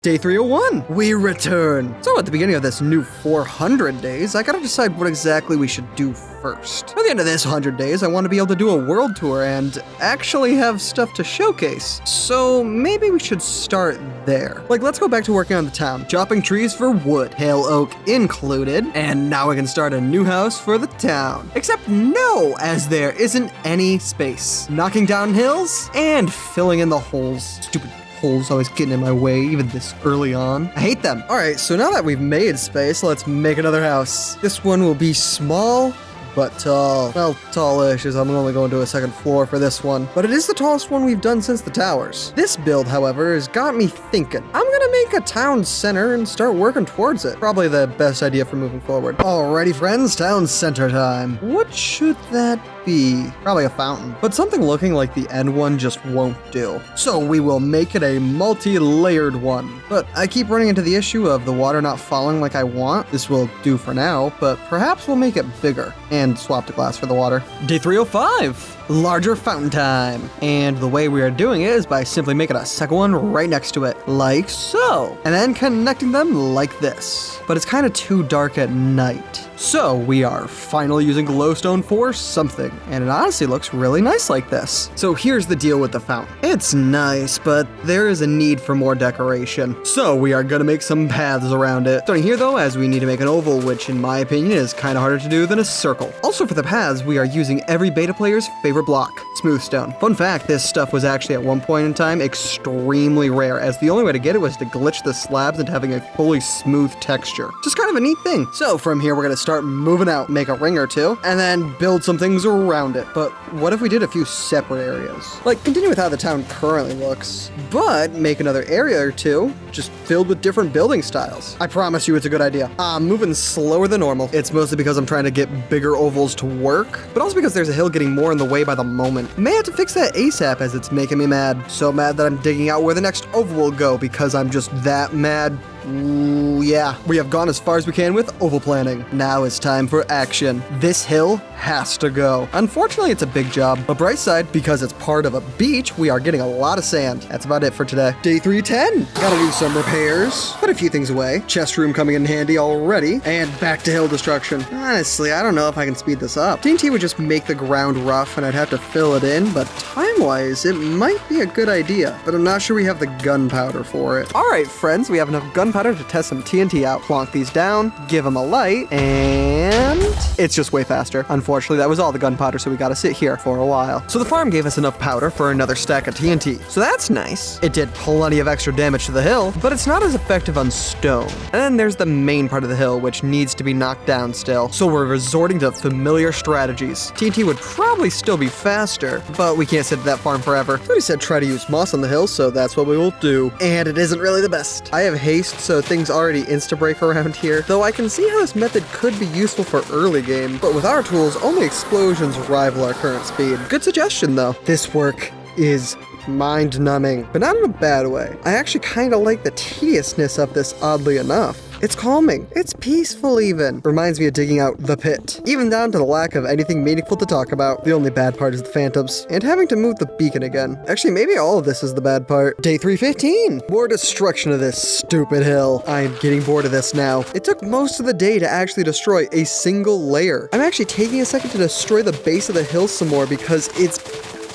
Day 301, we return. So at the beginning of this new 400 days, I gotta decide what exactly we should do first. By the end of this 100 days, I want to be able to do a world tour and actually have stuff to showcase. So maybe we should start there. Like, let's go back to working on the town. Chopping trees for wood, hail oak included, and now we can start a new house for the town. Except no, as there isn't any space. Knocking down hills and filling in the holes. Stupid holes always getting in my way, even this early on. I hate them. All right, so now that we've made space, let's make another house. This one will be small, but tall. Well, tallish, as I'm only going to a second floor for this one. But it is the tallest one we've done since the towers. This build, however, has got me thinking. I'm gonna make a town center and start working towards it. Probably the best idea for moving forward. Alrighty, friends, town center time. What should that be? Probably a fountain. But something looking like the end one just won't do. So we will make it a multi-layered one. But I keep running into the issue of the water not falling like I want. This will do for now, but perhaps we'll make it bigger and swap the glass for the water. Day 305. Larger fountain time. And the way we are doing it is by simply making a second one right next to it, like so. And then connecting them like this. But it's kind of too dark at night. So we are finally using glowstone for something. And it honestly looks really nice like this. So here's the deal with the fountain. It's nice, but there is a need for more decoration. So we are gonna make some paths around it. Starting here though, as we need to make an oval, which in my opinion is kind of harder to do than a circle. Also for the paths, we are using every beta player's favorite block, smooth stone. Fun fact, this stuff was actually at one point in time extremely rare, as the only way to get it was to glitch the slabs into having a fully smooth texture. Just kind of a neat thing. So from here, we're gonna start moving out, make a ring or two, and then build some things around it. But what if we did a few separate areas? Like, continue with how the town currently looks, but make another area or two just filled with different building styles. I promise you it's a good idea. I'm moving slower than normal. It's mostly because I'm trying to get bigger ovals to work, but also because there's a hill getting more in the way by the moment. May have to fix that ASAP, as it's making me mad. So mad that I'm digging out where the next oval will go because I'm just that mad. Ooh, yeah. We have gone as far as we can with oval planning. Now it's time for action. This hill has to go. Unfortunately, it's a big job. But bright side, because it's part of a beach, we are getting a lot of sand. That's about it for today. Day 310. Gotta do some repairs. Put a few things away. Chest room coming in handy already. And back to hill destruction. Honestly, I don't know if I can speed this up. TNT would just make the ground rough and I'd have to fill it in, but time-wise, it might be a good idea. But I'm not sure we have the gunpowder for it. All right, friends, we have enough gunpowder to test some TNT out. Plonk these down, give them a light, and it's just way faster. Unfortunately, that was all the gunpowder, so we gotta sit here for a while. So the farm gave us enough powder for another stack of TNT. So that's nice. It did plenty of extra damage to the hill, but it's not as effective on stone. And then there's the main part of the hill, which needs to be knocked down still. So we're resorting to familiar strategies. TNT would probably still be faster, but we can't sit at that farm forever. So he said try to use moss on the hill, so that's what we will do. And it isn't really the best. I have haste, so things already insta-break around here, though I can see how this method could be useful for early game, but with our tools, only explosions rival our current speed. Good suggestion though. This work is mind-numbing, but not in a bad way. I actually kind of like the tediousness of this, oddly enough. It's calming. It's peaceful even. Reminds me of digging out the pit. Even down to the lack of anything meaningful to talk about. The only bad part is the phantoms. And having to move the beacon again. Actually, maybe all of this is the bad part. Day 315. More destruction of this stupid hill. I am getting bored of this now. It took most of the day to actually destroy a single layer. I'm actually taking a second to destroy the base of the hill some more because it's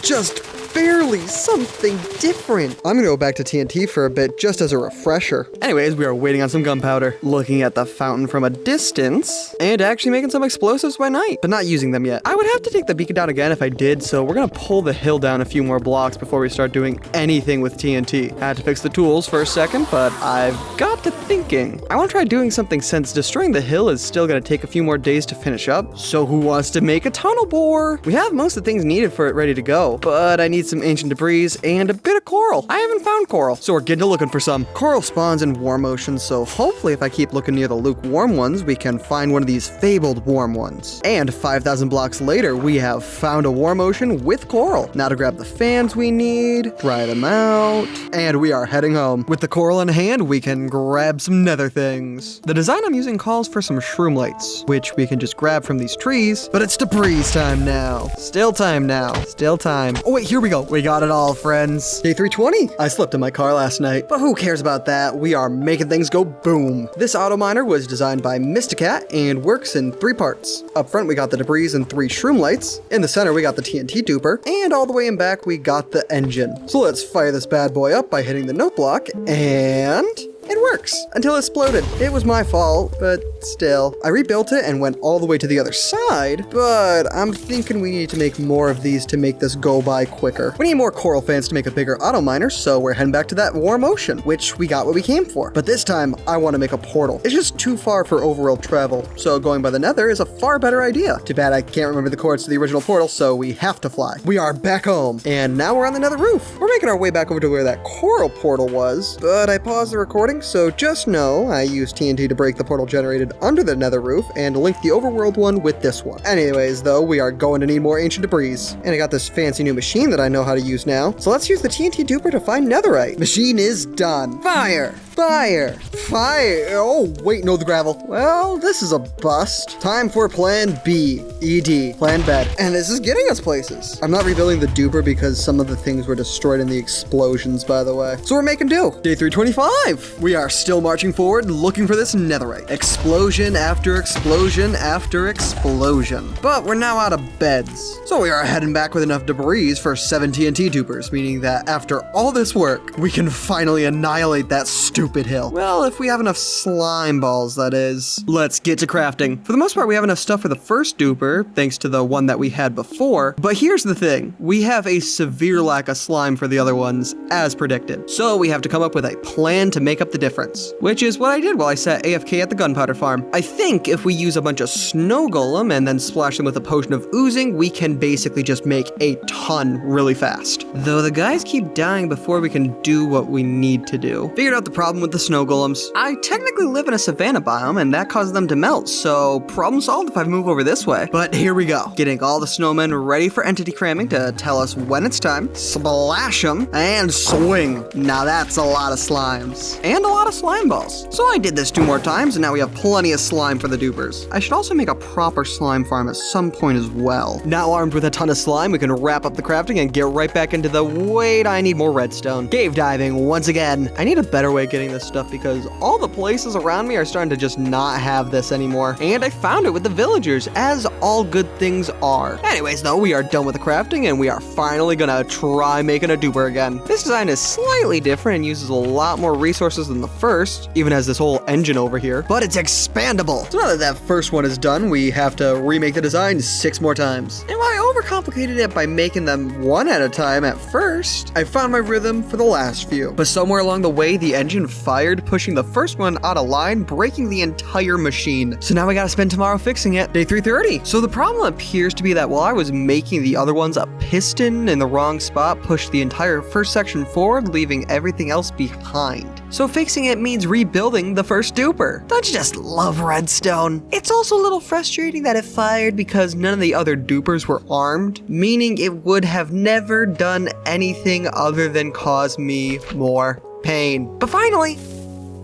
just barely something different. I'm gonna go back to TNT for a bit just as a refresher. Anyways, we are waiting on some gunpowder, looking at the fountain from a distance, and actually making some explosives by night, but not using them yet. I would have to take the beacon down again if I did, so we're gonna pull the hill down a few more blocks before we start doing anything with TNT. I had to fix the tools for a second, but I've got to thinking. I wanna try doing something since destroying the hill is still gonna take a few more days to finish up. So who wants to make a tunnel bore? We have most of the things needed for it ready to go, but I need some ancient debris and a bit of coral. I haven't found coral, so we're getting to looking for some. Coral spawns in warm oceans, so hopefully if I keep looking near the lukewarm ones, we can find one of these fabled warm ones. And 5,000 blocks later, we have found a warm ocean with coral. Now to grab the fans we need, try them out, and we are heading home. With the coral in hand, we can grab some nether things. The design I'm using calls for some shroom lights, which we can just grab from these trees, but it's debris time now. Still time now. Still time. Oh wait, here we go. go. We got it all, friends. Day 320. I slept in my car last night, but who cares about that? We are making things go boom. This auto miner was designed by Mysticat and works in 3 parts. Up front, we got the debris and 3 shroom lights. In the center, we got the TNT duper. And all the way in back, we got the engine. So let's fire this bad boy up by hitting the note block, and it works until it exploded. It was my fault, but still. I rebuilt it and went all the way to the other side, but I'm thinking we need to make more of these to make this go by quicker. We need more coral fans to make a bigger auto miner, so we're heading back to that warm ocean, which we got what we came for. But this time, I want to make a portal. It's just too far for overworld travel, so going by the nether is a far better idea. Too bad I can't remember the coordinates to the original portal, so we have to fly. We are back home, and now we're on the nether roof. We're making our way back over to where that coral portal was, but I paused the recording, so just know I used TNT to break the portal generated under the nether roof and link the overworld one with this one. Anyways, though, we are going to need more ancient debris. And I got this fancy new machine that I know how to use now. So let's use the TNT duper to find netherite. Machine is done. Fire! Fire! Fire! Oh, wait, no, the gravel. Well, this is a bust. Time for plan B. ED. Plan bed. And this is getting us places. I'm not rebuilding the duper because some of the things were destroyed in the explosions, by the way. So we're making do. Day 325. We are still marching forward looking for this netherite. Explosion after explosion after explosion. But we're now out of beds. So we are heading back with enough debris for 7 TNT dupers, meaning that after all this work, we can finally annihilate that stupid hill. Well, if we have enough slime balls, that is. Let's get to crafting. For the most part, we have enough stuff for the first duper, thanks to the one that we had before. But here's the thing. We have a severe lack of slime for the other ones, as predicted. So we have to come up with a plan to make up the difference, which is what I did while I sat AFK at the gunpowder farm. I think if we use a bunch of snow golem and then splash them with a potion of oozing, we can basically just make a ton really fast. Though the guys keep dying before we can do what we need to do. Figured out the problem with the snow golems. I technically live in a savanna biome and that causes them to melt, so problem solved if I move over this way. But here we go. Getting all the snowmen ready for entity cramming to tell us when it's time. Splash them and swing. Now that's a lot of slimes. And a lot of slime balls. So I did this 2 more times and now we have plenty of slime for the dupers. I should also make a proper slime farm at some point as well. Now armed with a ton of slime, we can wrap up the crafting and get right back into the wait, I need more redstone. Cave diving once again. I need a better way of getting this stuff because all the places around me are starting to just not have this anymore. And I found it with the villagers, as all good things are. Anyways though, we are done with the crafting and we are finally gonna try making a duper again. This design is slightly different and uses a lot more resources than the first, even has this whole engine over here, but it's expandable. So now that that first one is done, we have to remake the design 6 more times. And while I overcomplicated it by making them one at a time at first, I found my rhythm for the last few. But somewhere along the way, the engine fired, pushing the first one out of line, breaking the entire machine. So now we gotta spend tomorrow fixing it. Day 330. So the problem appears to be that while I was making the other ones, a piston in the wrong spot pushed the entire first section forward, leaving everything else behind. So fixing it means rebuilding the first duper. Don't you just love redstone? It's also a little frustrating that it fired because none of the other dupers were armed, meaning it would have never done anything other than cause me more pain. But finally,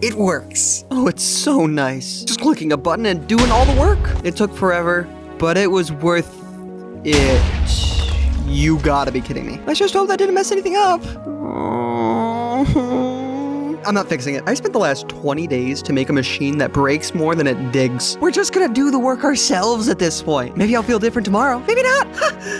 it works. Oh, it's so nice. Just clicking a button and doing all the work. It took forever, but it was worth it. You gotta be kidding me. Let's just hope that didn't mess anything up. I'm not fixing it. I spent the last 20 days to make a machine that breaks more than it digs. We're just gonna do the work ourselves at this point. Maybe I'll feel different tomorrow. Maybe not.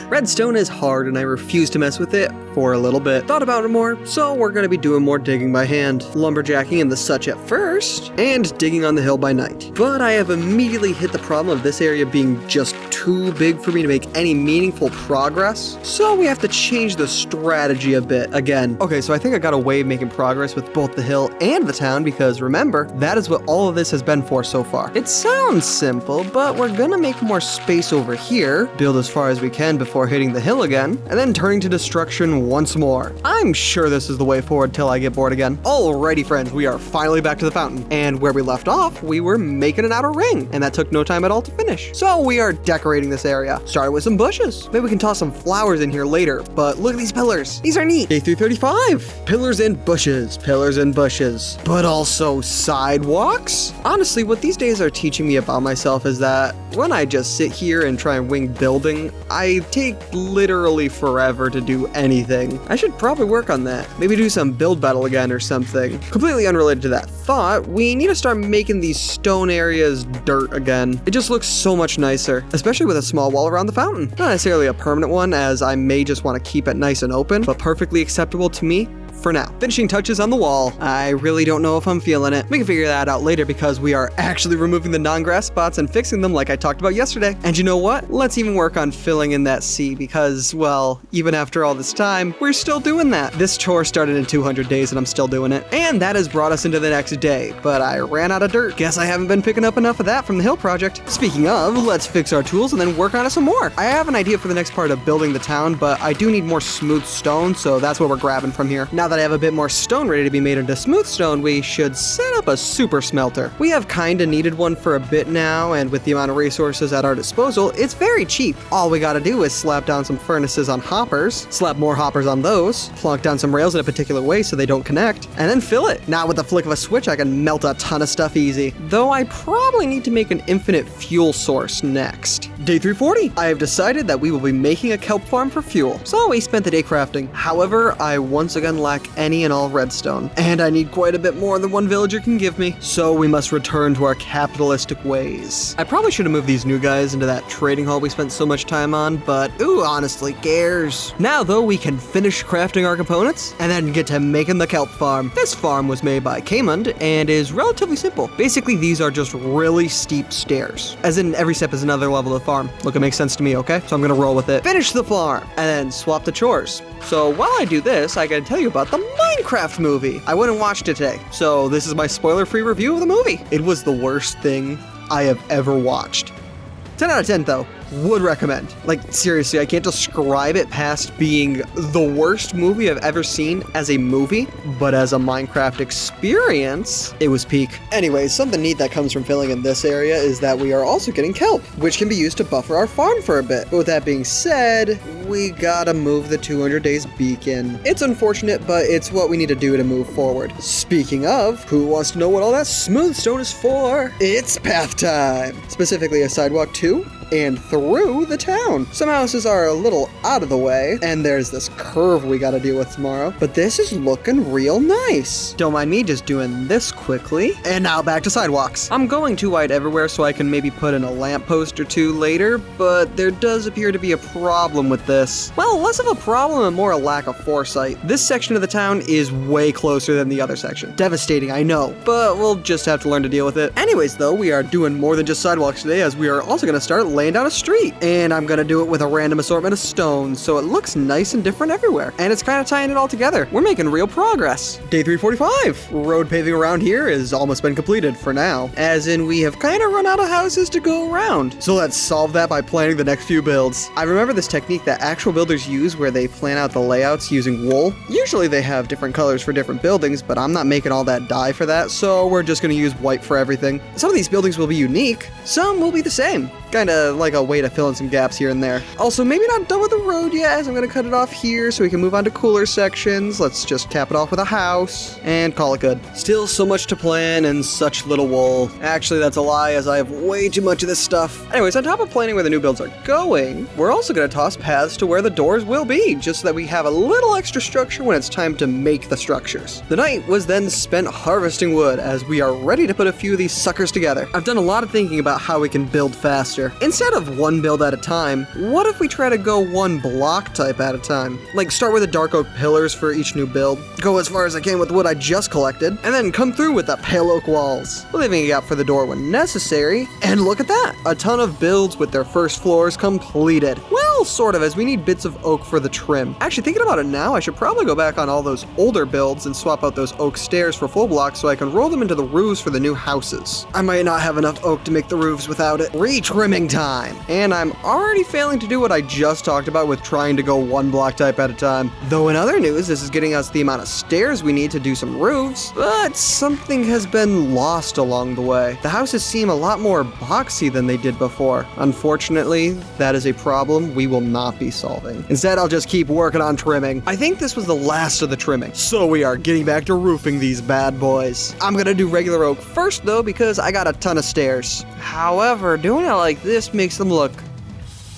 Redstone is hard and I refuse to mess with it for a little bit. Thought about it more, so we're gonna be doing more digging by hand. Lumberjacking and the such at first, and digging on the hill by night. But I have immediately hit the problem of this area being just too big for me to make any meaningful progress. So we have to change the strategy a bit again. Okay, so I think I got a way of making progress with both the hill and the town because remember, that is what all of this has been for so far. It sounds simple, but we're gonna make more space over here, build as far as we can before hitting the hill again, and then turning to destruction once more. I'm sure this is the way forward till I get bored again. Alrighty friends, we are finally back to the fountain, and where we left off, we were making an outer ring, and that took no time at all to finish. So we are decorating this area. Started with some bushes. Maybe we can toss some flowers in here later, but look at these pillars. These are neat. Day 335. Pillars and bushes. Pillars and bushes. bushes, but also sidewalks? Honestly, what these days are teaching me about myself is that when I just sit here and try and wing building, I take literally forever to do anything. I should probably work on that. Maybe do some build battle again or something. Completely unrelated to that thought, we need to start making these stone areas dirt again. It just looks so much nicer, especially with a small wall around the fountain. Not necessarily a permanent one, as I may just want to keep it nice and open, but perfectly acceptable to me for now. Finishing touches on the wall. I really don't know if I'm feeling it. We can figure that out later because we are actually removing the non-grass spots and fixing them like I talked about yesterday. And you know what? Let's even work on filling in that sea because, well, even after all this time, we're still doing that. This chore started in 200 days and I'm still doing it. And that has brought us into the next day, but I ran out of dirt. Guess I haven't been picking up enough of that from the hill project. Speaking of, let's fix our tools and then work on it some more. I have an idea for the next part of building the town, but I do need more smooth stone, so that's what we're grabbing from here. Now that I have a bit more stone ready to be made into smooth stone, we should set up a super smelter. We have kinda needed one for a bit now, and with the amount of resources at our disposal, it's very cheap. All we gotta do is slap down some furnaces on hoppers, slap more hoppers on those, plunk down some rails in a particular way so they don't connect, and then fill it. Now with the flick of a switch, I can melt a ton of stuff easy. Though I probably need to make an infinite fuel source next. Day 340. I have decided that we will be making a kelp farm for fuel, so we spent the day crafting. However, I once again lack any and all redstone, and I need quite a bit more than one villager can give me, so we must return to our capitalistic ways. I probably should have moved these new guys into that trading hall we spent so much time on, but ooh, honestly cares. Now though, we can finish crafting our components, and then get to making the kelp farm. This farm was made by Kaymund, and is relatively simple. Basically, these are just really steep stairs, as in every step is another level of the farm. Look, it makes sense to me, okay? So I'm gonna roll with it. Finish the farm, and then swap the chores. So while I do this, I gotta tell you about the Minecraft movie. I went and watched it today, so this is my spoiler-free review of the movie. It was the worst thing I have ever watched. 10 out of 10 though. Would recommend. Like, seriously, I can't describe it past being the worst movie I've ever seen as a movie, but as a Minecraft experience, it was peak. Anyways, something neat that comes from filling in this area is that we are also getting kelp, which can be used to buffer our farm for a bit. But with that being said, we gotta move the 200 days beacon. It's unfortunate, but it's what we need to do to move forward. Speaking of, who wants to know what all that smooth stone is for? It's path time! Specifically a sidewalk to and through the town. Some houses are a little out of the way, and there's this curve we gotta deal with tomorrow, but this is looking real nice. Don't mind me just doing this quickly. And now back to sidewalks. I'm going too wide everywhere so I can maybe put in a lamppost or two later, but there does appear to be a problem with this. Well, less of a problem and more a lack of foresight. This section of the town is way closer than the other section. Devastating, I know, but we'll just have to learn to deal with it. Anyways though, we are doing more than just sidewalks today, as we are also gonna start laying down a street. And I'm gonna do it with a random assortment of stones, so it looks nice and different everywhere. And it's kind of tying it all together. We're making real progress. Day 345. Road paving around here has almost been completed for now, as in we have kind of run out of houses to go around. So let's solve that by planning the next few builds. I remember this technique that actual builders use where they plan out the layouts using wool. Usually they have different colors for different buildings, but I'm not making all that dye for that, so we're just gonna use white for everything. Some of these buildings will be unique, some will be the same. Kinda like a way to fill in some gaps here and there. Also, maybe not done with the road yet, as I'm gonna cut it off here so we can move on to cooler sections. Let's just cap it off with a house and call it good. Still so much to plan and such little wool. Actually, that's a lie, as I have way too much of this stuff. Anyways, on top of planning where the new builds are going, we're also gonna toss paths to where the doors will be, just so that we have a little extra structure when it's time to make the structures. The night was then spent harvesting wood, as we are ready to put a few of these suckers together. I've done a lot of thinking about how we can build faster. Instead of one build at a time, what if we try to go one block type at a time? Like start with the dark oak pillars for each new build, go as far as I can with what I just collected, and then come through with the pale oak walls, leaving a gap for the door when necessary. And look at that, a ton of builds with their first floors completed. Well, sort of, as we need bits of oak for the trim. Actually, thinking about it now, I should probably go back on all those older builds and swap out those oak stairs for full blocks so I can roll them into the roofs for the new houses. I might not have enough oak to make the roofs without it. Retrimming time. And I'm already failing to do what I just talked about with trying to go one block type at a time. Though in other news, this is getting us the amount of stairs we need to do some roofs, but something has been lost along the way. The houses seem a lot more boxy than they did before. Unfortunately, that is a problem we will not be solving. Instead, I'll just keep working on trimming. I think this was the last of the trimming, so we are getting back to roofing these bad boys. I'm gonna do regular oak first though, because I got a ton of stairs. However, doing it like this makes them look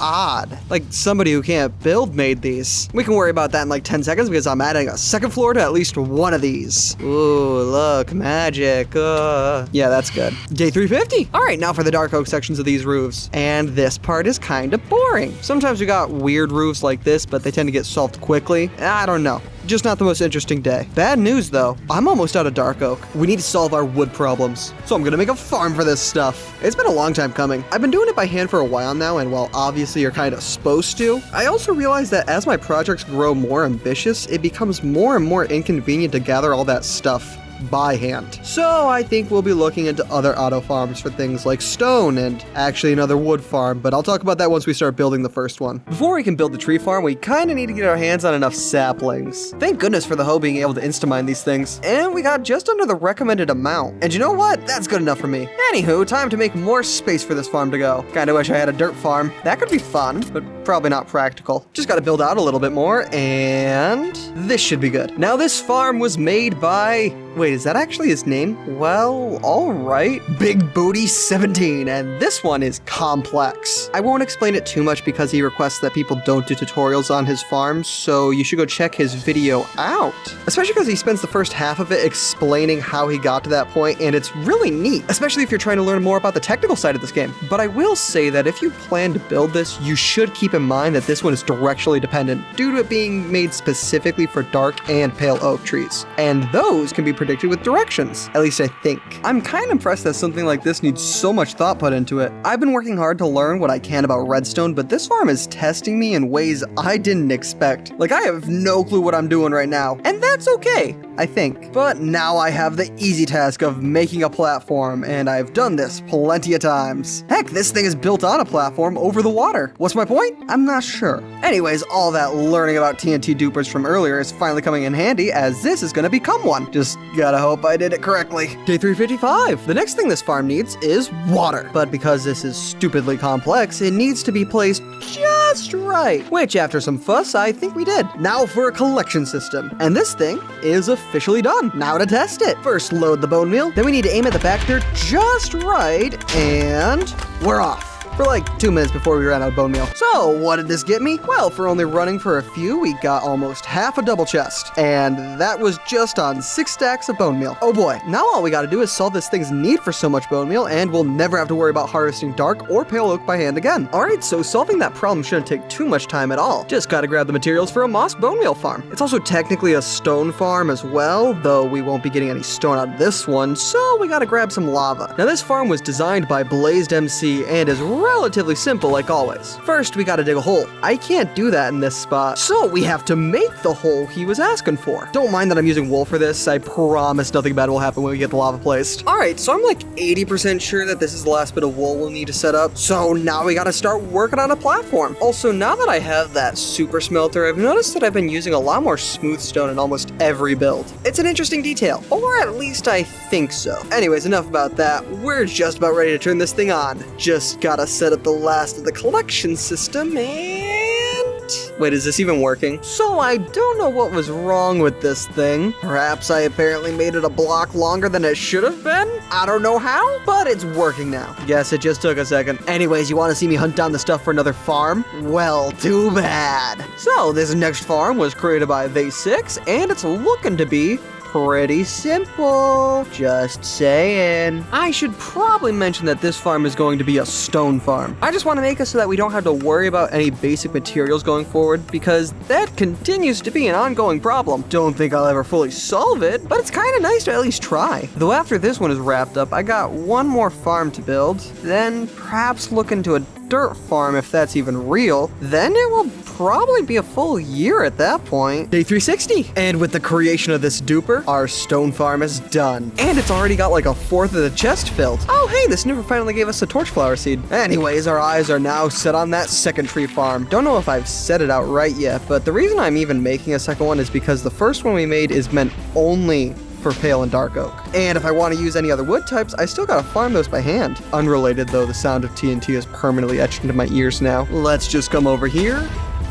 odd. Like somebody who can't build made these. We can worry about that in like 10 seconds because I'm adding a second floor to at least one of these. Ooh, look, magic. Yeah, that's good. Day 350. All right, now for the dark oak sections of these roofs. And this part is kind of boring. Sometimes we got weird roofs like this, but they tend to get solved quickly. I don't know. Just not the most interesting day. Bad news though, I'm almost out of dark oak. We need to solve our wood problems. So I'm gonna make a farm for this stuff. It's been a long time coming. I've been doing it by hand for a while now, and while obviously you're kind of supposed to, I also realize that as my projects grow more ambitious, it becomes more and more inconvenient to gather all that stuff by hand. So I think we'll be looking into other auto farms for things like stone and actually another wood farm, but I'll talk about that once we start building the first one. Before we can build the tree farm, we kind of need to get our hands on enough saplings. Thank goodness for the hoe being able to insta-mine these things, and we got just under the recommended amount. And you know what? That's good enough for me. Anywho, time to make more space for this farm to go. Kinda wish I had a dirt farm. That could be fun, but probably not practical. Just gotta build out a little bit more, and this should be good. Now this farm was made by... Wait, is that actually his name? Well, alright. Big Booty 17, and this one is complex. I won't explain it too much because he requests that people don't do tutorials on his farms, so you should go check his video out. Especially because he spends the first half of it explaining how he got to that point, and it's really neat, especially if you're trying to learn more about the technical side of this game. But I will say that if you plan to build this, you should keep in mind that this one is directionally dependent due to it being made specifically for dark and pale oak trees. And those can be predicted with directions, at least I think. I'm kind of impressed that something like this needs so much thought put into it. I've been working hard to learn what I can about redstone, but this farm is testing me in ways I didn't expect. Like, I have no clue what I'm doing right now, and that's okay, I think. But now I have the easy task of making a platform, and I've done this plenty of times. Heck, this thing is built on a platform over the water. What's my point? I'm not sure. Anyways, all that learning about TNT dupers from earlier is finally coming in handy, as this is gonna become one. Just gotta hope I did it correctly. Day 355. The next thing this farm needs is water. But because this is stupidly complex, it needs to be placed just right. Which, after some fuss, I think we did. Now for a collection system. And this thing is officially done. Now to test it. First, load the bone meal. Then we need to aim at the back there just right. And we're off. For like 2 minutes before we ran out of bone meal. So what did this get me? Well, for only running for a few, we got almost half a double chest. And that was just on 6 stacks of bone meal. Oh boy, now all we gotta do is solve this thing's need for so much bone meal, and we'll never have to worry about harvesting dark or pale oak by hand again. Alright, so solving that problem shouldn't take too much time at all. Just gotta grab the materials for a moss bone meal farm. It's also technically a stone farm as well, though we won't be getting any stone out of this one, so we gotta grab some lava. Now this farm was designed by Blazed MC and is relatively simple like always. First, we gotta dig a hole. I can't do that in this spot, so we have to make the hole he was asking for. Don't mind that I'm using wool for this. I promise nothing bad will happen when we get the lava placed. Alright, so I'm like 80% sure that this is the last bit of wool we'll need to set up, so now we gotta start working on a platform. Also, now that I have that super smelter, I've noticed that I've been using a lot more smooth stone in almost every build. It's an interesting detail, or at least I think so. Anyways, enough about that. We're just about ready to turn this thing on. Just gotta set up the last of the collection system, and... Wait, is this even working? So I don't know what was wrong with this thing. Perhaps I apparently made it a block longer than it should have been? I don't know how, but it's working now. Guess it just took a second. Anyways, you want to see me hunt down the stuff for another farm? Well, too bad. So this next farm was created by They6, and it's looking to be pretty simple. Just saying. I should probably mention that this farm is going to be a stone farm. I just want to make it so that we don't have to worry about any basic materials going forward, because that continues to be an ongoing problem. Don't think I'll ever fully solve it, but it's kind of nice to at least try. Though after this one is wrapped up, I got one more farm to build, then perhaps look into a dirt farm if that's even real. Then it will probably be a full year at that point. Day 360. And with the creation of this duper, our stone farm is done. And it's already got like a fourth of the chest filled. Oh hey, this snooper finally gave us a torchflower seed. Anyways, our eyes are now set on that second tree farm. Don't know if I've said it out right yet, but the reason I'm even making a second one is because the first one we made is meant only for pale and dark oak. And if I want to use any other wood types, I still gotta farm those by hand. Unrelated though, the sound of TNT is permanently etched into my ears now. Let's just come over here.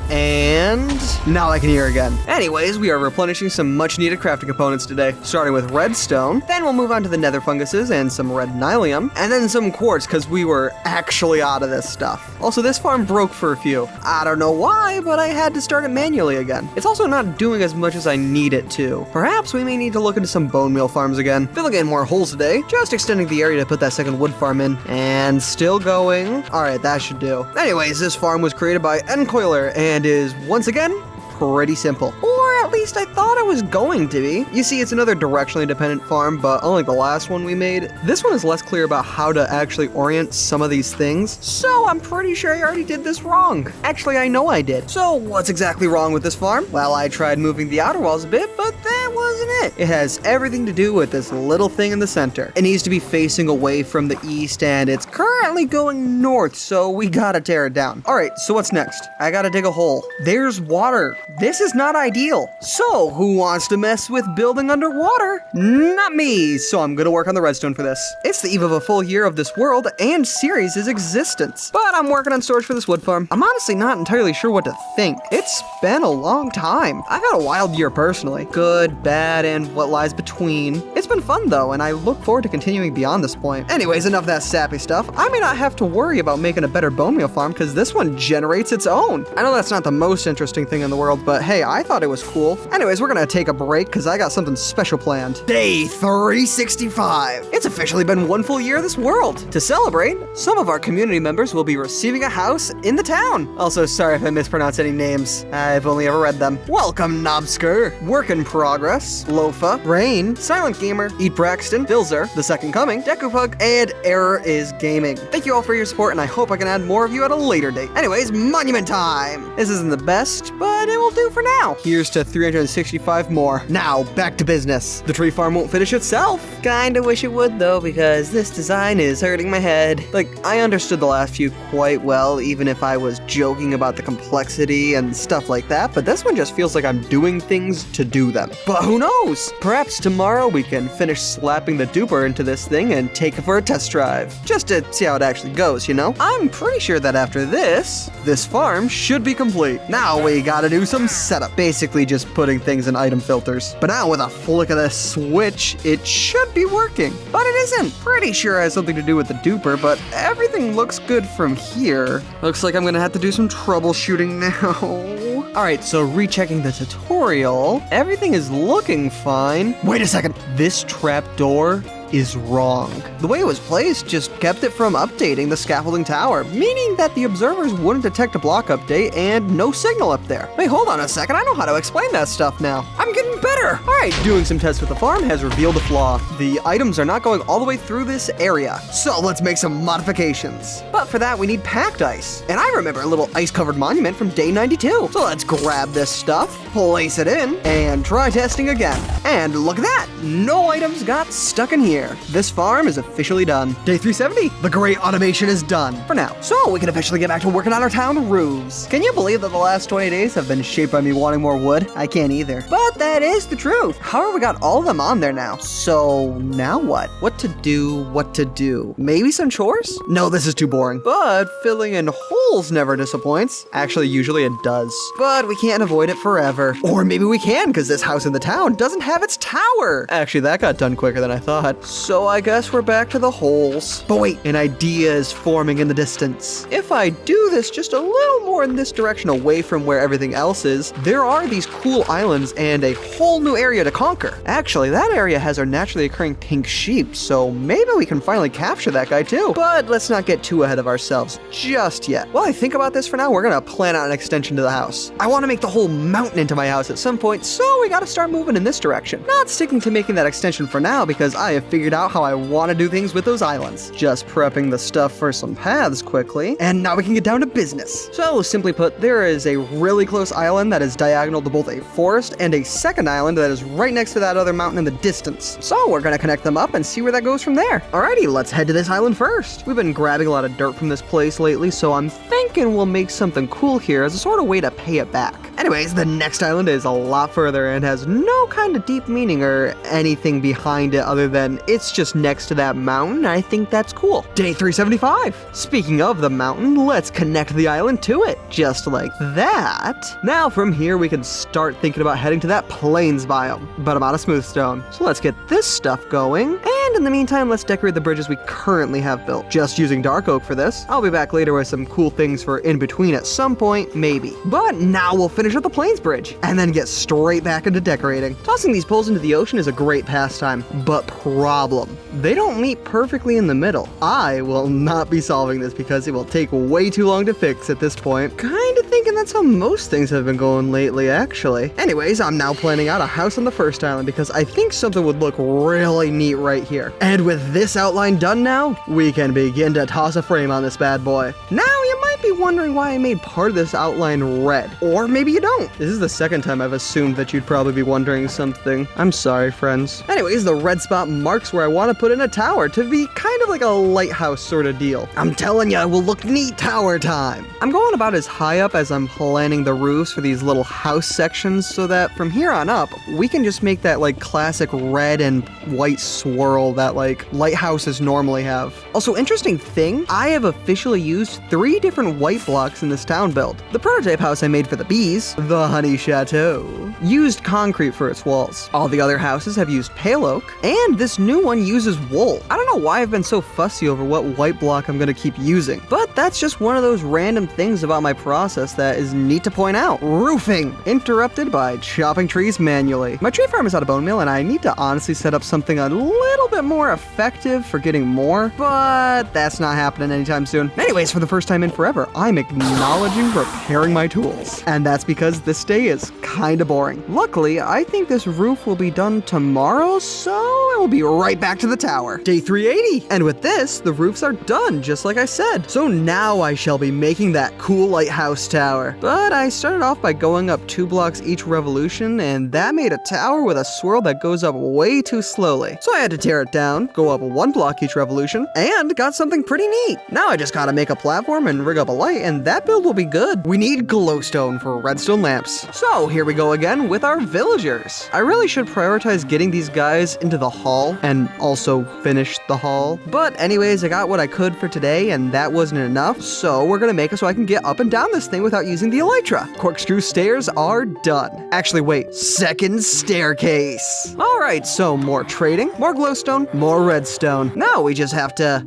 And now I can hear again. Anyways, we are replenishing some much needed crafting components today, starting with redstone, then we'll move on to the nether funguses and some red nylium, and then some quartz because we were actually out of this stuff. Also, this farm broke for a few. I don't know why, but I had to start it manually again. It's also not doing as much as I need it to. Perhaps we may need to look into some bone meal farms again. Filling in more holes today, just extending the area to put that second wood farm in, and still going. Alright, that should do. Anyways, this farm was created by Encoiler and is once again pretty simple. Or at least I thought it was going to be. You see, it's another directionally dependent farm, but unlike the last one we made, this one is less clear about how to actually orient some of these things, so I'm pretty sure I already did this wrong. Actually, I know I did. So what's exactly wrong with this farm? Well, I tried moving the outer walls a bit, but that wasn't it. It has everything to do with this little thing in the center. It needs to be facing away from the east, and it's currently going north, so we gotta tear it down. Alright, so what's next? I gotta dig a hole. There's water. This is not ideal. So, who wants to mess with building underwater? Not me, so I'm gonna work on the redstone for this. It's the eve of a full year of this world and series' existence, but I'm working on storage for this wood farm. I'm honestly not entirely sure what to think. It's been a long time. I've had a wild year personally. Good, bad, and what lies between. It's been fun though, and I look forward to continuing beyond this point. Anyways, enough of that sappy stuff. I may not have to worry about making a better bone meal farm because this one generates its own. I know that's not the most interesting thing in the world, but hey, I thought it was cool. Anyways, we're gonna take a break because I got something special planned. Day 365. It's officially been one full year of this world. To celebrate, some of our community members will be receiving a house in the town. Also, sorry if I mispronounce any names. I've only ever read them. Welcome, Knobsker, Work in Progress, Lofa, Raine, Silent Gamer, Eat Braxton, Vilzer, The Second Coming, Dekupug, and Error is Gaming. Thank you all for your support, and I hope I can add more of you at a later date. Anyways, monument time. This isn't the best, but it will do for now. Here's to 365 more. Now, back to business. The tree farm won't finish itself. Kinda wish it would though, because this design is hurting my head. Like, I understood the last few quite well, even if I was joking about the complexity and stuff like that, but this one just feels like I'm doing things to do them. But who knows? Perhaps tomorrow we can finish slapping the duper into this thing and take it for a test drive. Just to see how it actually goes, you know? I'm pretty sure that after this farm should be complete. Now we gotta do some setup. Basically just putting things in item filters. But now with a flick of this switch, it should be working. But it isn't. Pretty sure it has something to do with the duper, but everything looks good from here. Looks like I'm gonna have to do some troubleshooting now. Alright, so rechecking the tutorial, everything is looking fine. Wait a second, this trapdoor is wrong. The way it was placed just kept it from updating the scaffolding tower, meaning that the observers wouldn't detect a block update and no signal up there. Wait, hold on a second, I know how to explain that stuff now. I'm getting better! Alright, doing some tests with the farm has revealed a flaw. The items are not going all the way through this area, so let's make some modifications. But for that, we need packed ice. And I remember a little ice-covered monument from day 92. So let's grab this stuff, place it in, and try testing again. And look at that! No items got stuck in here. This farm is officially done. Day 370. The great automation is done. For now. So we can officially get back to working on our town roofs. Can you believe that the last 20 days have been shaped by me wanting more wood? I can't either. But that is the truth. However, we got all of them on there now. So now what? What to do? Maybe some chores? No, this is too boring. But filling in holes never disappoints. Actually, usually it does. But we can't avoid it forever. Or maybe we can, because this house in the town doesn't have its tower. Actually, that got done quicker than I thought. So I guess we're back to the holes. But wait, an idea is forming in the distance. If I do this just a little more in this direction away from where everything else is, there are these cool islands and a whole new area to conquer. Actually, that area has our naturally occurring pink sheep, so maybe we can finally capture that guy too. But let's not get too ahead of ourselves just yet. While I think about this for now, we're gonna plan out an extension to the house. I want to make the whole mountain into my house at some point, so we gotta start moving in this direction. Not sticking to making that extension for now because I have figured out how I want to do things with those islands. Just prepping the stuff for some paths quickly, and now we can get down to business. So simply put, there is a really close island that is diagonal to both a forest and a second island that is right next to that other mountain in the distance. So we're gonna connect them up and see where that goes from there. Alrighty, let's head to this island first. We've been grabbing a lot of dirt from this place lately, so I'm thinking we'll make something cool here as a sort of way to pay it back. Anyways, the next island is a lot further and has no kind of deep meaning or anything behind it other than it's just next to that mountain. I think that's cool. Day 375. Speaking of the mountain, let's connect the island to it, just like that. Now from here we can start thinking about heading to that plains biome, but I'm out of smooth stone. So let's get this stuff going, and in the meantime, let's decorate the bridges we currently have built, just using dark oak for this. I'll be back later with some cool things for in between at some point, maybe. But now we'll finish up the plains bridge, and then get straight back into decorating. Tossing these poles into the ocean is a great pastime, but problem, they don't meet perfectly in the middle. I will not be solving this because it will take way too long to fix at this point. Kinda thinking that's how most things have been going lately, actually. Anyways, I'm now planning out a house on the first island because I think something would look really neat right here. And with this outline done now, we can begin to toss a frame on this bad boy. Now you might be wondering why I made part of this outline red. Or maybe you don't. This is the second time I've assumed that you'd probably be wondering something. I'm sorry, friends. Anyways, the red spot marks where I want to put in a tower to be kind of like a lighthouse sort of deal. I'm telling you, it will look neat tower time. I'm going about as high up as I'm planning the roofs for these little house sections so that from here on up, we can just make that like classic red and white swirl that like lighthouses normally have. Also, interesting thing, I have officially used 3 different white blocks in this town build. The prototype house I made for the bees, the Honey Chateau, used concrete for its walls. All the other houses have used pale oak, and this new one uses wool. I don't know why I've been so fussy over what white block I'm gonna keep using, but that's just one of those random things about my process that is neat to point out. Roofing! Interrupted by chopping trees manually. My tree farm is out of bone meal, and I need to honestly set up something a little bit more effective for getting more, but that's not happening anytime soon. Anyways, for the first time in forever, I'm acknowledging repairing my tools. And that's because this day is kinda boring. Luckily, I think this roof will be done tomorrow, so it will be right back to the tower. Day 380. And with this, the roofs are done, just like I said. So now I shall be making that cool lighthouse tower. But I started off by going up 2 blocks each revolution, and that made a tower with a swirl that goes up way too slowly. So I had to tear it down, go up 1 block each revolution, and got something pretty neat. Now I just gotta make a platform and rig up a light, and that build will be good. We need glowstone for redstone lamps. So here we go again with our villagers. I really should prioritize getting these guys into the hall and also finish the hall. But anyways, I got what I could for today, and that wasn't enough, so we're gonna make it so I can get up and down this thing without using the elytra. Corkscrew stairs are done. Actually, wait, second staircase. Alright, so more trading, more glowstone, more redstone. Now we just have to...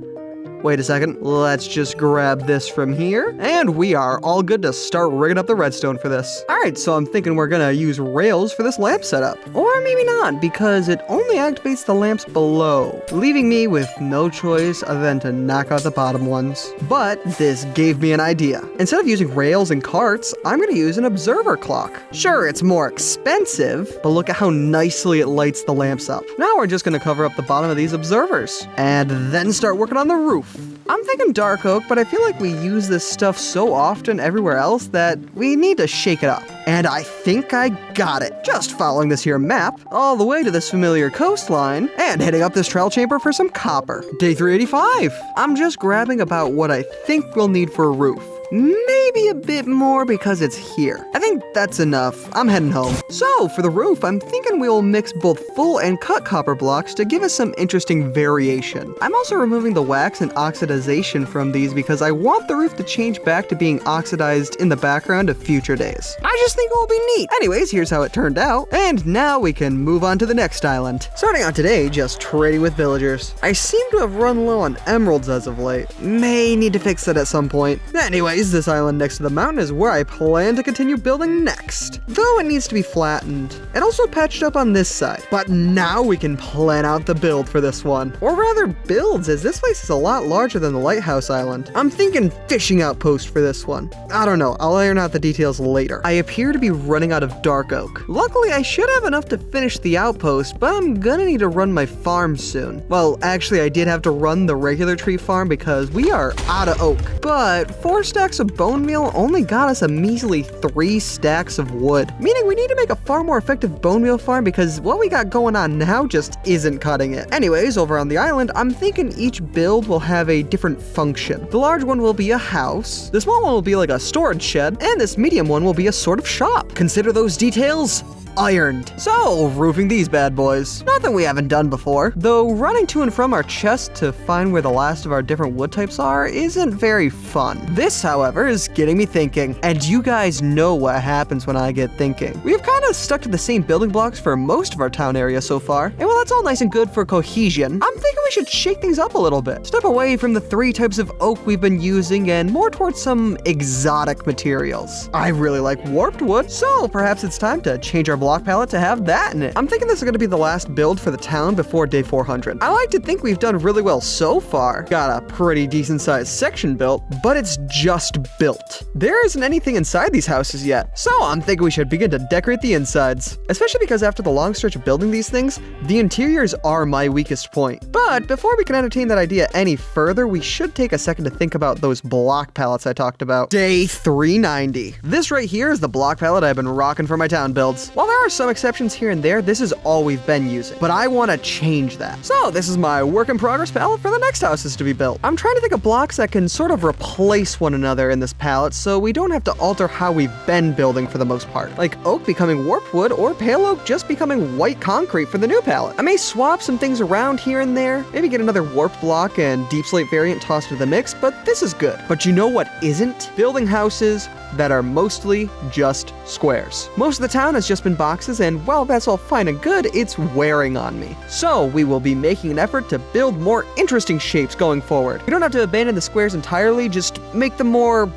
Wait a second, let's just grab this from here, and we are all good to start rigging up the redstone for this. Alright, so I'm thinking we're gonna use rails for this lamp setup. Or maybe not, because it only activates the lamps below, leaving me with no choice other than to knock out the bottom ones. But this gave me an idea. Instead of using rails and carts, I'm gonna use an observer clock. Sure, it's more expensive, but look at how nicely it lights the lamps up. Now we're just gonna cover up the bottom of these observers, and then start working on the roof. I'm thinking dark oak, but I feel like we use this stuff so often everywhere else that we need to shake it up. And I think I got it. Just following this here map, all the way to this familiar coastline, and hitting up this trail chamber for some copper. Day 385. I'm just grabbing about what I think we'll need for a roof. Maybe a bit more because it's here. I think that's enough. I'm heading home. So for the roof, I'm thinking we'll mix both full and cut copper blocks to give us some interesting variation. I'm also removing the wax and oxidization from these because I want the roof to change back to being oxidized in the background of future days. I just think it will be neat. Anyways, here's how it turned out. And now we can move on to the next island. Starting out today, just trading with villagers. I seem to have run low on emeralds as of late. May need to fix that at some point. Anyways, this island next to the mountain is where I plan to continue building next, though it needs to be flattened and also patched up on this side. But now we can plan out the build for this one, or rather builds, as this place is a lot larger than the lighthouse island. I'm thinking fishing outpost for this one. I don't know, I'll iron out the details later. I appear to be running out of dark oak. Luckily, I should have enough to finish the outpost, but I'm gonna need to run my farm soon. Well, actually, I did have to run the regular tree farm because we are out of oak, but 4 stacks stacks of bone meal only got us a measly 3 stacks of wood, meaning we need to make a far more effective bone meal farm because what we got going on now just isn't cutting it. Anyways, over on the island, I'm thinking each build will have a different function. The large one will be a house, the small one will be like a storage shed, and this medium one will be a sort of shop. Consider those details ironed. So, roofing these bad boys. Nothing we haven't done before, though running to and from our chest to find where the last of our different wood types are isn't very fun. This, however, is getting me thinking, and you guys know what happens when I get thinking. We've kind of stuck to the same building blocks for most of our town area so far, and while that's all nice and good for cohesion, I'm thinking we should shake things up a little bit. Step away from the 3 types of oak we've been using and more towards some exotic materials. I really like warped wood, so perhaps it's time to change our block palette to have that in it. I'm thinking this is going to be the last build for the town before day 400. I like to think we've done really well so far. Got a pretty decent sized section built, but it's just built. There isn't anything inside these houses yet, so I'm thinking we should begin to decorate the insides. Especially because after the long stretch of building these things, the interiors are my weakest point. But before we can entertain that idea any further, we should take a second to think about those block palettes I talked about. Day 390. This right here is the block palette I've been rocking for my town builds. While there are some exceptions here and there, this is all we've been using, but I want to change that. So this is my work in progress palette for the next houses to be built. I'm trying to think of blocks that can sort of replace one another in this palette so we don't have to alter how we've been building for the most part. Like oak becoming warped wood or pale oak just becoming white concrete for the new palette. I may swap some things around here and there, maybe get another warped block and deep slate variant tossed into the mix, but this is good. But you know what isn't? Building houses that are mostly just squares. Most of the town has just been boxes, and while that's all fine and good, it's wearing on me. So we will be making an effort to build more interesting shapes going forward. We don't have to abandon the squares entirely, just make them more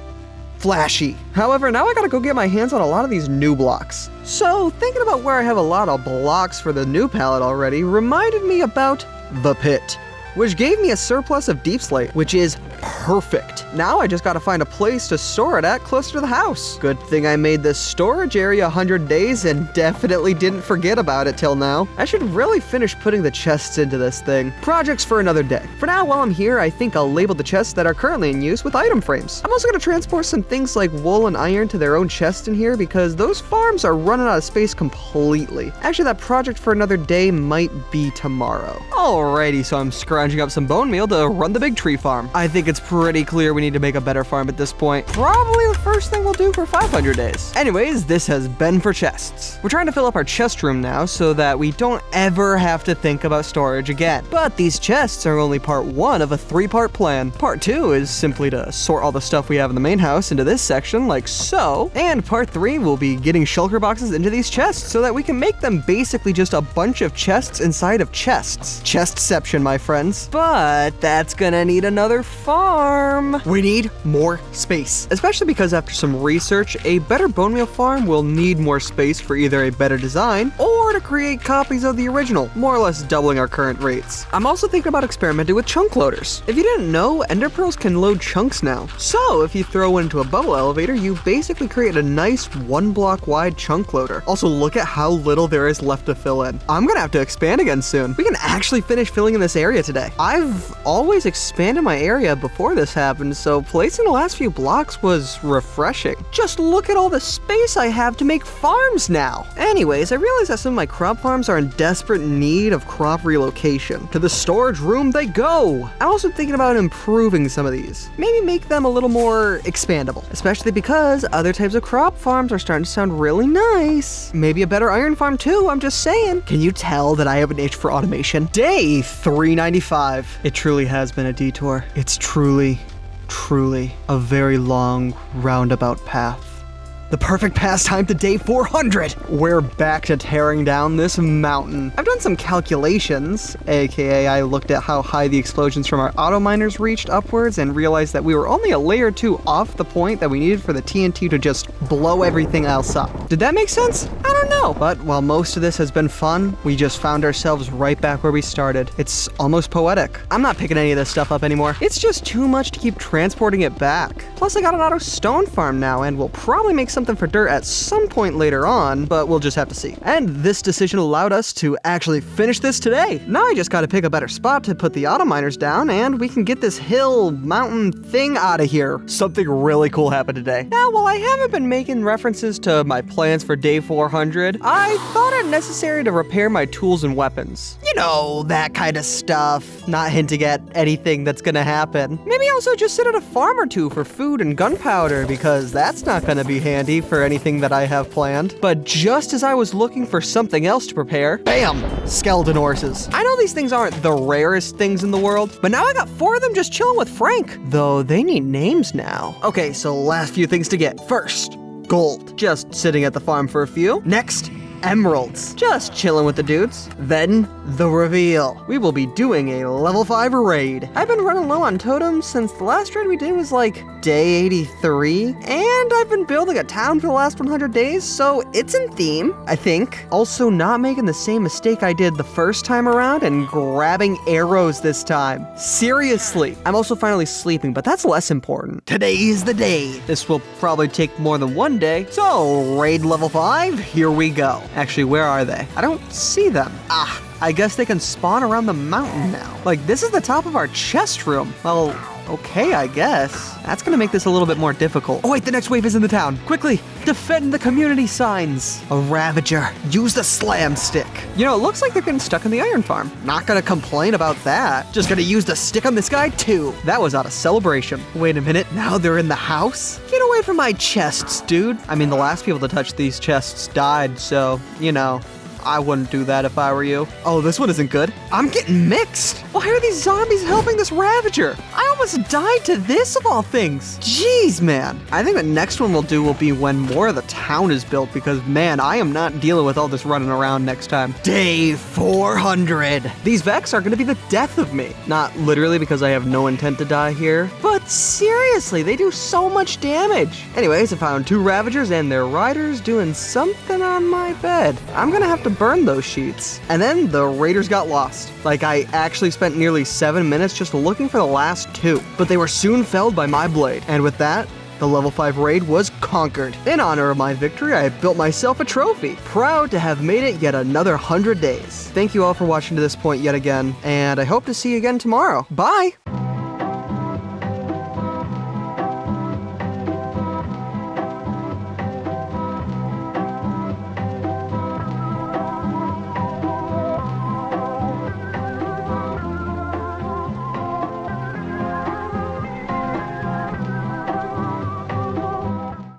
flashy. However, now I gotta go get my hands on a lot of these new blocks. So thinking about where I have a lot of blocks for the new palette already reminded me about the pit, which gave me a surplus of deep slate, which is perfect. Now I just gotta find a place to store it at closer to the house. Good thing I made this storage area 100 days and definitely didn't forget about it till now. I should really finish putting the chests into this thing. Projects for another day. For now, while I'm here, I think I'll label the chests that are currently in use with item frames. I'm also gonna transport some things like wool and iron to their own chests in here because those farms are running out of space completely. Actually, that project for another day might be tomorrow. Alrighty, so I'm scrounging up some bone meal to run the big tree farm. I think it's pretty clear we need to make a better farm at this point. Probably the first thing we'll do for 500 days. Anyways, this has been for chests. We're trying to fill up our chest room now so that we don't ever have to think about storage again. But these chests are only part 1 of a 3-part plan. Part 2 is simply to sort all the stuff we have in the main house into this section like so. And part 3 will be getting shulker boxes into these chests so that we can make them basically just a bunch of chests inside of chests. Chestception, my friends. But that's gonna need another farm. We need more space, especially because after some research, a better bone meal farm will need more space for either a better design or to create copies of the original, more or less doubling our current rates. I'm also thinking about experimenting with chunk loaders. If you didn't know, ender pearls can load chunks now. So if you throw one into a bubble elevator, you basically create a nice 1-block wide chunk loader. Also, look at how little there is left to fill in. I'm gonna have to expand again soon. We can actually finish filling in this area today. I've always expanded my area before this happened, so placing the last few blocks was refreshing. Just look at all the space I have to make farms now. Anyways, I realize that some of my crop farms are in desperate need of crop relocation. To the storage room they go. I'm also thinking about improving some of these. Maybe make them a little more expandable, especially because other types of crop farms are starting to sound really nice. Maybe a better iron farm too, I'm just saying. Can you tell that I have an itch for automation? Day 395. It truly has been a detour. It's truly a very long roundabout path. The perfect pastime to day 400. We're back to tearing down this mountain. I've done some calculations, aka I looked at how high the explosions from our auto miners reached upwards and realized that we were only a layer or 2 off the point that we needed for the TNT to just blow everything else up. Did that make sense? I don't know. know. But while most of this has been fun, we just found ourselves right back where we started. It's almost poetic. I'm not picking any of this stuff up anymore. It's just too much to keep transporting it back. Plus, I got an auto stone farm now, and we'll probably make something for dirt at some point later on, but we'll just have to see. And this decision allowed us to actually finish this today. Now I just gotta pick a better spot to put the auto miners down, and we can get this hill, mountain thing out of here. Something really cool happened today. Now, while I haven't been making references to my plans for day 400, I thought it necessary to repair my tools and weapons. You know, that kind of stuff. Not hinting at anything that's gonna happen. Maybe also just sit at a farm or two for food and gunpowder, because that's not gonna be handy for anything that I have planned. But just as I was looking for something else to prepare, bam! Skeleton horses. I know these things aren't the rarest things in the world, but now I got 4 of them just chilling with Frank. Though they need names now. Okay, so last few things to get. First, gold. Just sitting at the farm for a few. Next, emeralds. Just chilling with the dudes. Then, the reveal. We will be doing a level 5 raid. I've been running low on totems since the last raid we did was like day 83, and I've been building a town for the last 100 days, so it's in theme, I think. Also, not making the same mistake I did the first time around and grabbing arrows this time. Seriously. I'm also finally sleeping, but that's less important. Today is the day. This will probably take more than one day. So, raid level 5, here we go. Actually, where are they? I don't see them. Ah, I guess they can spawn around the mountain now. Like, this is the top of our chest room. Well, okay, I guess. That's gonna make this a little bit more difficult. Oh wait, the next wave is in the town. Quickly, defend the community signs. A Ravager, use the slam stick. You know, it looks like they're getting stuck in the iron farm. Not gonna complain about that. Just gonna use the stick on this guy too. That was out of celebration. Wait a minute, now they're in the house? Get away from my chests, dude. I mean, the last people to touch these chests died, so, you know. I wouldn't do that if I were you. Oh, this one isn't good. I'm getting mixed. Why are these zombies helping this Ravager? I almost died to this of all things. Jeez, man. I think the next one we'll do will be when more of the town is built because, man, I am not dealing with all this running around next time. Day 400. These Vex are going to be the death of me. Not literally because I have no intent to die here, but seriously, they do so much damage. Anyways, I found 2 Ravagers and their riders doing something on my bed. I'm going to have to burn those sheets. And then the raiders got lost. Like, I actually spent nearly 7 minutes just looking for the last 2, but they were soon felled by my blade. And with that, the level 5 raid was conquered. In honor of my victory, I built myself a trophy. Proud to have made it yet another 100 days. Thank you all for watching to this point yet again, and I hope to see you again tomorrow. Bye!